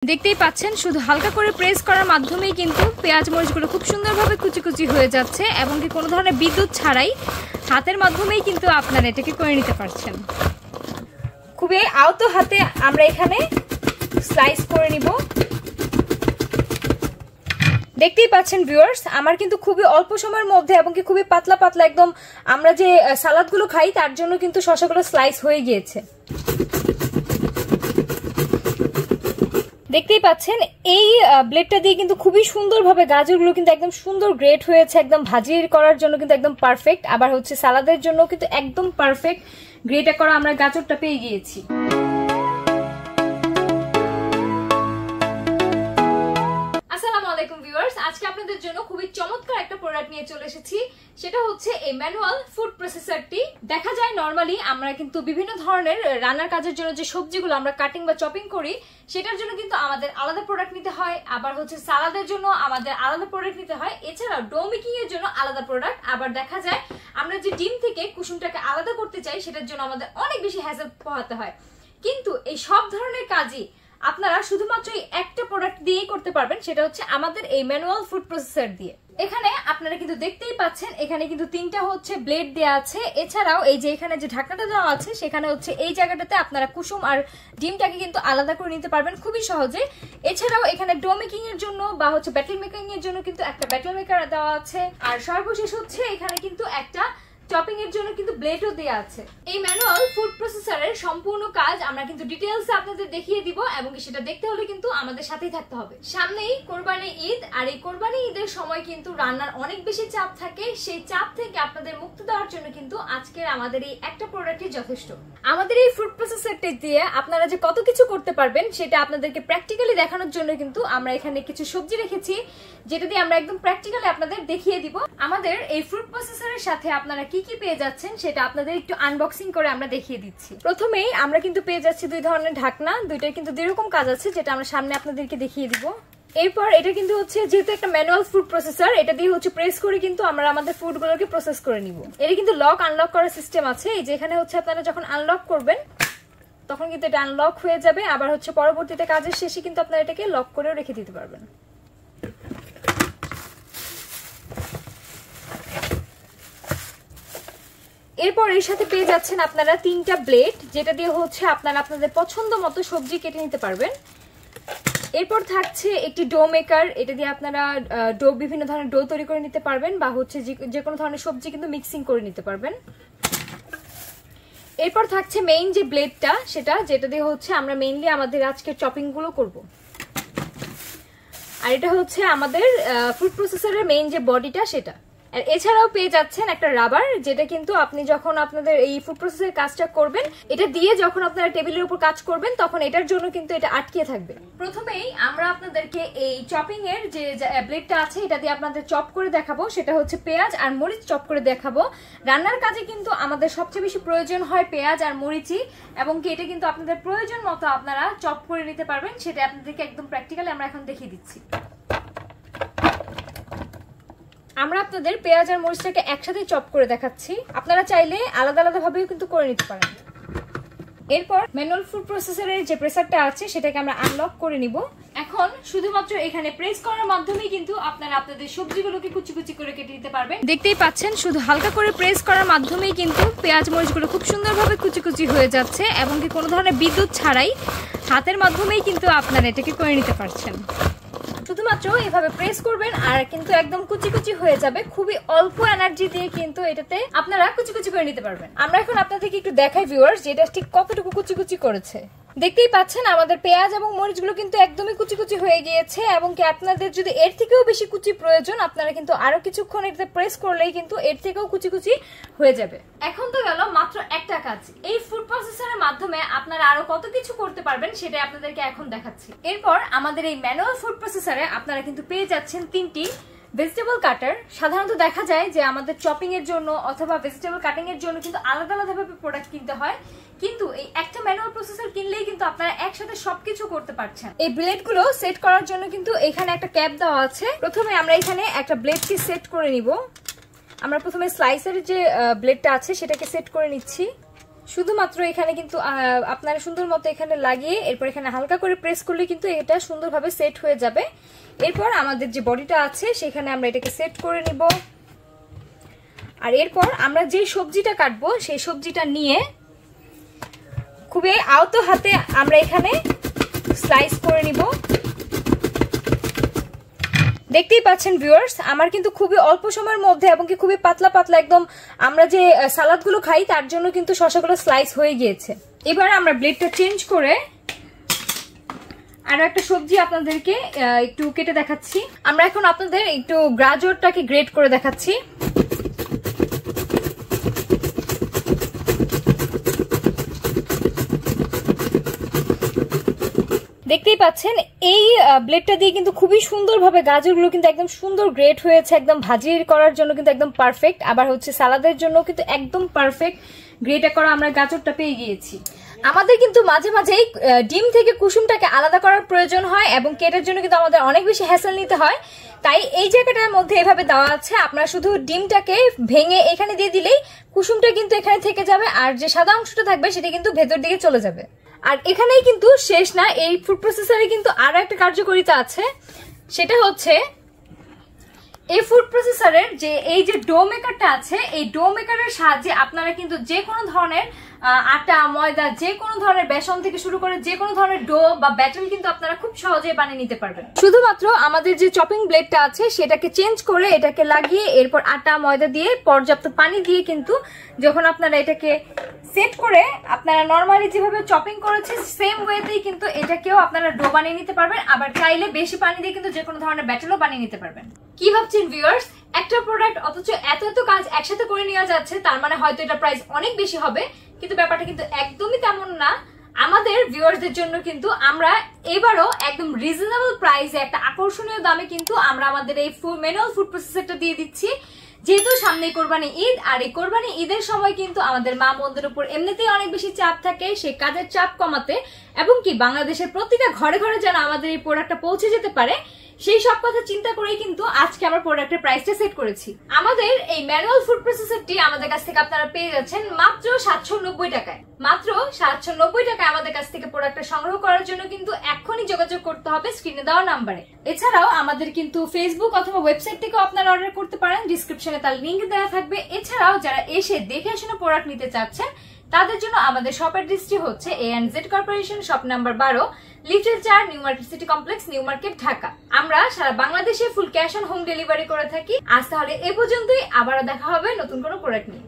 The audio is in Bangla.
দেখতেই পাচ্ছেন শুধু হালকা করে প্রেস করার মাধ্যমেই কিন্তু পেঁয়াজ মরিচগুলো খুব সুন্দরভাবে কুচি কুচি হয়ে যাচ্ছে এবং কি কোনো ধরনের বিদ্যুৎ ছাড়াই হাতের মাধ্যমেই কিন্তু আপনারা এটাকে করে নিতে পারছেন। খুবই আলতো হাতে আমরা এখানে স্লাইস করে নিব। দেখতেই পাচ্ছেন ভিউয়ার্স, আমার কিন্তু খুবই অল্প সময়ের মধ্যে এবং কি খুবই পাতলা পাতলা একদম আমরা যে সালাদগুলো খাই তার জন্য কিন্তু শসাগুলো স্লাইস হয়ে গিয়েছে। দেখতেই পাচ্ছেন এই ব্লেডটা দিয়ে কিন্তু খুবই সুন্দরভাবে গাজরগুলো কিন্তু একদম সুন্দর গ্রেট হয়েছে, একদম ভাজি করার জন্য কিন্তু একদম পারফেক্ট, আবার হচ্ছে সালাদের জন্য কিন্তু একদম পারফেক্ট গ্রেট করা আমরা গাজরটা পেয়ে গিয়েছি। আজকে আপনাদের জন্য খুবই চমৎকার একটা প্রোডাক্ট নিয়ে চলে এসেছি, সেটা হচ্ছে এই ম্যানুয়াল ফুড প্রসেসরটি। দেখা যায় নরমালি আমরা কিন্তু বিভিন্ন ধরনের রান্নার কাজের জন্য যে সবজিগুলো আমরা কাটিং বা চপিং করি সেটার জন্য কিন্তু আমাদের আলাদা প্রোডাক্ট নিতে হয়, আবার হচ্ছে সালাদের জন্য আমাদের আলাদা প্রোডাক্ট নিতে হয়, এছাড়াও ডো মেকিং এর জন্য আলাদা প্রোডাক্ট। আবার দেখা যায় আমরা যে ডিম থেকে কুসুমটাকে আলাদা করতে চাই সেটার জন্য আমাদের অনেক বেশি হ্যাসেল পোহাতে হয়। কিন্তু এই সব ধরনের কাজই আপনারা শুধুমাত্র এই একটা প্রোডাক্ট দিয়েই করতে পারবেন, সেটা হচ্ছে আমাদের এই ম্যানুয়াল ফুড প্রসেসর দিয়ে। এখানে আপনারা কিন্তু দেখতেই পাচ্ছেন এখানে কিন্তু তিনটা হচ্ছে ব্লেড দেওয়া আছে, এছাড়াও এই যে এখানে যে ঢাকনাটা দেওয়া আছে সেখানে হচ্ছে এই জায়গাটাতে আপনারা কুসুম আর ডিমটাকে কিন্তু আলাদা করে নিতে পারবেন খুবই সহজে। এছাড়াও এখানে ডো মেকিং এর জন্য বা হচ্ছে ব্যাটার মেকিং এর জন্য কিন্তু একটা ব্যাটার মেকার দেওয়া আছে, আর সর্বশেষ হচ্ছে এখানে কিন্তু একটা চপিং এর জন্য কিন্তু ব্লেডও দেয়া আছে। এই ম্যানুয়াল ফুড প্রসেসরের সম্পূর্ণ কাজ আমরা কিন্তু ডিটেইলসে আপনাদের দেখিয়ে দিব এবং সেটা দেখতে হলে কিন্তু আমাদের সাথেই থাকতে হবে। সামনেই কোরবানি ঈদ, আর এই কোরবানি ঈদের সময় কিন্তু রান্নার অনেক বেশি চাপ থাকে, সেই চাপ থেকে আপনাদের মুক্তি দেওয়ার জন্য কিন্তু আজকের আমাদের এই একটা প্রোডাক্টই যথেষ্ট। আমাদের এই ফুড প্রসেসরটি দিয়ে আপনারা যে কত কিছু করতে পারবেন সেটা আপনাদেরকে প্র্যাকটিক্যালি দেখানোর জন্য কিন্তু আমরা এখানে কিছু সবজি রেখেছি, যেটা দিয়ে আমরা একদম প্র্যাকটিক্যালি আপনাদের দেখিয়ে দিব। আমাদের এই ফুড প্রসেসরের সাথে আপনারা কি কি পেয়ে যাচ্ছেন সেটা আপনাদের একটু আনবক্সিং করে আমরা দেখিয়ে দিচ্ছি। প্রথমেই আমরা কিন্তু পেয়ে যাচ্ছি দুই ধরনের ঢাকনা, দুইটার কিন্তু দুই রকম কাজ আছে যেটা আমরা সামনে আপনাদেরকে দেখিয়ে দিব। এরপর এটা কিন্তু হচ্ছে যেহেতু একটা ম্যানুয়াল ফুড প্রসেসর, এটা দিয়ে হচ্ছে প্রেস করে কিন্তু আমরা আমাদের ফুডগুলোকে প্রসেস করে নিব। এটা কিন্তু লক আনলক করার সিস্টেম আছে, এই যে এখানে হচ্ছে আপনারা যখন আনলক করবেন তখন কিন্তু এটা আনলক হয়ে যাবে, আবার হচ্ছে পরবর্তীতে কাজের শেষে কিন্তু আপনারা এটাকে লক করেও রেখে দিতে পারবেন। এরপর এর সাথে পেয়ে যাচ্ছেন আপনারা তিনটা ব্লেড, যেটা দিয়ে হচ্ছে আপনারা আপনাদের পছন্দ মতো সবজি কেটে নিতে পারবেন। এরপর থাকছে একটি ডো মেকার, এটা দিয়ে আপনারা ডো বিভিন্ন ধরনের ডো তৈরি করে নিতে পারবেন বা হচ্ছে যে কোনো ধরনের সবজি কিন্তু মিক্সিং করে নিতে পারবেন। এরপর থাকছে মেইন যে ব্লেডটা, সেটা যেটা দিয়ে হচ্ছে আমরা মেইনলি আমাদের আজকের চপিং গুলো করব। আর এটা হচ্ছে আমাদের ফুড প্রসেসরের মেইন যে বডিটা সেটা। আর এছাড়াও পেয়ে যাচ্ছেন একটা রাবার, যেটা কিন্তু আপনি যখন আপনাদের এই ফুড প্রসেসের কাজটা করবেন এটা দিয়ে যখন আপনারা টেবিলের উপর কাজ করবেন তখন এটার জন্য কিন্তু এটা আটকে থাকবে। প্রথমেই আমরা আপনাদেরকে এই চপিং এর যে ব্লেডটা আছে এটা দিয়ে আপনাদের চপ করে দেখাবো, সেটা হচ্ছে পেঁয়াজ আর মরিচ চপ করে দেখাবো। রান্নার কাজে কিন্তু আমাদের সবচেয়ে বেশি প্রয়োজন হয় পেঁয়াজ আর মরিচই, এবং কি এটা কিন্তু আপনাদের প্রয়োজন মতো আপনারা চপ করে নিতে পারবেন, সেটা আপনাদেরকে একদম প্র্যাকটিক্যালি আমরা এখন দেখিয়ে দিচ্ছি। আমরা আপনাদের পেঁয়াজ আর মরিচটাকে একসাথে চপ করে দেখাচ্ছি, আপনারা চাইলে আলাদা আলাদা ভাবেও কিন্তু করে নিতে পারেন। এরপর ম্যানুয়াল ফুড প্রসেসরের যে প্রেসারটা আছে সেটাকে আমরা আনলক করে নিব। এখন শুধুমাত্র এখানে প্রেস করার মাধ্যমেই কিন্তু আপনারা আপনাদের সবজিগুলোকে কুচি কুচি করে কেটে নিতে পারবেন। দেখতেই পাচ্ছেন শুধু হালকা করে প্রেস করার মাধ্যমেই কিন্তু পেঁয়াজ মরিচগুলো খুব সুন্দরভাবে কুচি কুচি হয়ে যাচ্ছে এবং কি কোনো ধরনের বিদ্যুৎ ছাড়াই হাতের মাধ্যমেই কিন্তু আপনারা এটাকে করে নিতে পারছেন। শুধুমাত্র এভাবে প্রেস করবেন আর কিন্তু একদম কুচি কুচি হয়ে যাবে, খুবই অল্প এনার্জি দিয়ে কিন্তু এটাতে আপনারা কুচি কুচি করে নিতে পারবেন। আমরা এখন আপনাদেরকে একটু দেখাই ভিউয়ার্স যে এটা ঠিক কতটুকু কুচি কুচি করেছে। দেখতেই পাচ্ছেন আমাদের পেঁয়াজ এবং মরিচগুলো কিন্তু একদমই কুচি কুচি হয়ে গিয়েছে, এবং কি আপনাদের যদি এর থেকেও বেশি কুচি প্রয়োজন আপনারা কিন্তু আরো কিছুক্ষণ এটাতে প্রেস করলেই কিন্তু এর থেকেও কুচি কুচি হয়ে যাবে। এখন তো গেল মাত্র একটা কাজ, এই ফুড প্রসেসরের মাধ্যমে আপনারা আরো কত কিছু করতে পারবেন সেটা আপনাদেরকে এখন দেখাচ্ছি। এরপর আমাদের এই ম্যানুয়াল ফুড প্রসেসরে আপনারা কিন্তু পেয়ে যাচ্ছেন তিনটি ভেজিটেবল কাটার। সাধারণত দেখা যায় যে আমাদের চপিং এর জন্য অথবা ভেজিটেবল কাটিং এর জন্য কিন্তু আলাদা আলাদা ভাবে প্রোডাক্ট কিনতে হয়, কিন্তু এই একটা ম্যানুয়াল প্রসেসর কিনলেই কিন্তু আপনারা একসাথে সবকিছু করতে পারছেন। এই ব্লেড গুলো সেট করার জন্য কিন্তু এখানে একটা ক্যাপ দেওয়া আছে। প্রথমে আমরা এখানে একটা ব্লেডকে সেট করে নিব। আমরা প্রথমে স্লাইসের যে ব্লেডটা আছে সেটাকে সেট করে নিচ্ছি। শুধুমাত্র এখানে কিন্তু আপনারা সুন্দর মতো এখানে লাগিয়ে এরপর এখানে হালকা করে প্রেস করলে কিন্তু এটা সুন্দরভাবে সেট হয়ে যাবে। এরপর আমাদের যে বডিটা আছে সেখানে আমরা এটাকে সেট করে নিব। আর এরপর আমরা যে সবজিটা কাটবো সেই সবজিটা নিয়ে খুবই আলতো হাতে আমরা এখানে স্লাইস করে নিব। দেখতেই পাচ্ছেন ভিউয়ার্স, আমার কিন্তু খুবই অল্প সময়ের মধ্যে এবং কি খুবই পাতলা পাতলা একদম আমরা যে সালাদগুলো খাই তার জন্য কিন্তু শসাগুলো স্লাইস হয়ে গিয়েছে। এবার আমরা ব্লেডটা চেঞ্জ করে আরো একটা সবজি আপনাদেরকে একটু কেটে দেখাচ্ছি। আমরা এখন আপনাদের একটু গাজরটাকে গ্রেট করে দেখাচ্ছি। দেখতেই পাচ্ছেন এই ব্লেডটা দিয়ে কিন্তু খুবই সুন্দরভাবে গাজরগুলো কিন্তু একদম সুন্দর গ্রেট হয়েছে, একদম ভাজি করার জন্য কিন্তু একদম পারফেক্ট, আবার হচ্ছে সালাদের জন্য কিন্তু একদম পারফেক্ট গ্রেট করা আমরা গাজরটা পেয়ে গিয়েছি। আমাদের কিন্তু মাঝে মাঝেই ডিম থেকে কুসুমটাকে আলাদা করার প্রয়োজন হয় এবং কেটার জন্য কিন্তু আমাদের অনেক বেশি হ্যাসেল নিতে হয়। তাই এই জায়গাটার মধ্যে এভাবে দেওয়া আছে, আপনারা শুধু ডিমটাকে ভেঙে এখানে দিয়ে দিলেই কুসুমটা কিন্তু এখানে থেকে যাবে আর যে সাদা অংশটা থাকবে সেটা কিন্তু ভেতর দিকে চলে যাবে। আর এখানেই কিন্তু শেষ না, এই ফুড প্রসেসরে কিন্তু আরো একটা কার্যকারিতা আছে, সেটা হচ্ছে এই ফুড প্রসেসরের যে এই যে ডো মেকারটা আছে, এই ডো মেকারের সাহায্যে আপনারা কিন্তু যে কোনো ধরনের আটা ময়দা যে কোনো ধরনের বেসন থেকে শুরু করে যে কোনো ধরনের ডো বা ব্যাটার কিন্তু আপনারা খুব সহজে বানিয়ে নিতে পারবেন। শুধুমাত্র আমাদের যে চপিং ব্লেডটা আছে সেটাকে চেঞ্জ করে এটাকে লাগিয়ে এরপর আটা ময়দা দিয়ে পর্যাপ্ত পানি দিয়ে কিন্তু যখন আপনারা এটাকে সেট করে আপনারা নরমালি যেভাবে চপিং করেছে সেম ওয়েতেই কিন্তু এটাকেও আপনারা ডো বানিয়ে নিতে পারবেন। আবার চাইলে বেশি পানি দিয়ে কিন্তু যে কোনো ধরনের ব্যাটারও বানিয়ে নিতে পারবেন। কি ভাবছেন ভিউয়ার্স, একটা প্রোডাক্ট অথচ এত এত কাজ একসাথে করে নেওয়া যাচ্ছে, তার মানে হয়তো এটা প্রাইস অনেক বেশি হবে, কিন্তু ব্যাপারটা কিন্তু একদমই তেমন না। আমাদের ভিউয়ার্সদের জন্য কিন্তু আমরা এবারও একদম রিজনেবল প্রাইসে একটা আকর্ষণীয় দামে কিন্তু আমরা আমাদের এই ম্যানুয়াল ফুড প্রসেসরটা দিয়ে দিচ্ছি। যেহেতু সামনে কোরবানি ঈদ, আর এই কোরবানি ঈদের সময় কিন্তু আমাদের মা বোনদের উপর এমনিতেই অনেক বেশি চাপ থাকে, সেই কাজের চাপ কমাতে এবং কি বাংলাদেশের প্রতিটা ঘরে ঘরে যেন আমাদের এই প্রোডাক্টটা পৌঁছে যেতে পারে সেই সব কথা চিন্তা করেই কিন্তু আজকে আমরা প্রোডাক্টের প্রাইসটা সেট করেছি। আমাদের এই ম্যানুয়াল ফুড প্রসেসরটি আমাদের কাছ থেকে আপনারা পেয়ে যাচ্ছেন মাত্র 790 টাকায়। মাত্র 790 টাকায় আমাদের কাছ থেকে প্রোডাক্টটা সংগ্রহ করার জন্য কিন্তু এখনই যোগাযোগ করতে হবে স্ক্রিনে দেওয়া নাম্বারে। এছাড়াও আমাদের কিন্তু ফেসবুক অথবা ওয়েবসাইট থেকেও আপনারা অর্ডার করতে পারেন, ডিসক্রিপশনে তার লিংক দেওয়া থাকবে। এছাড়াও যারা এসে দেখে শুনে প্রোডাক্ট নিতে চাচ্ছেন তাদের জন্য আমাদের শপ অ্যাড্রেসটি হচ্ছে A&Z কর্পোরেশন, শপ নাম্বার 12, লিফটের 4, new market city complex, new market, Dhaka. আমরা সারা বাংলাদেশে full cash on home delivery করে থাকি। আজ তাহলে এ পর্যন্তই, আবারও দেখা হবে নতুন কোনো প্রোডাক্ট নিয়ে।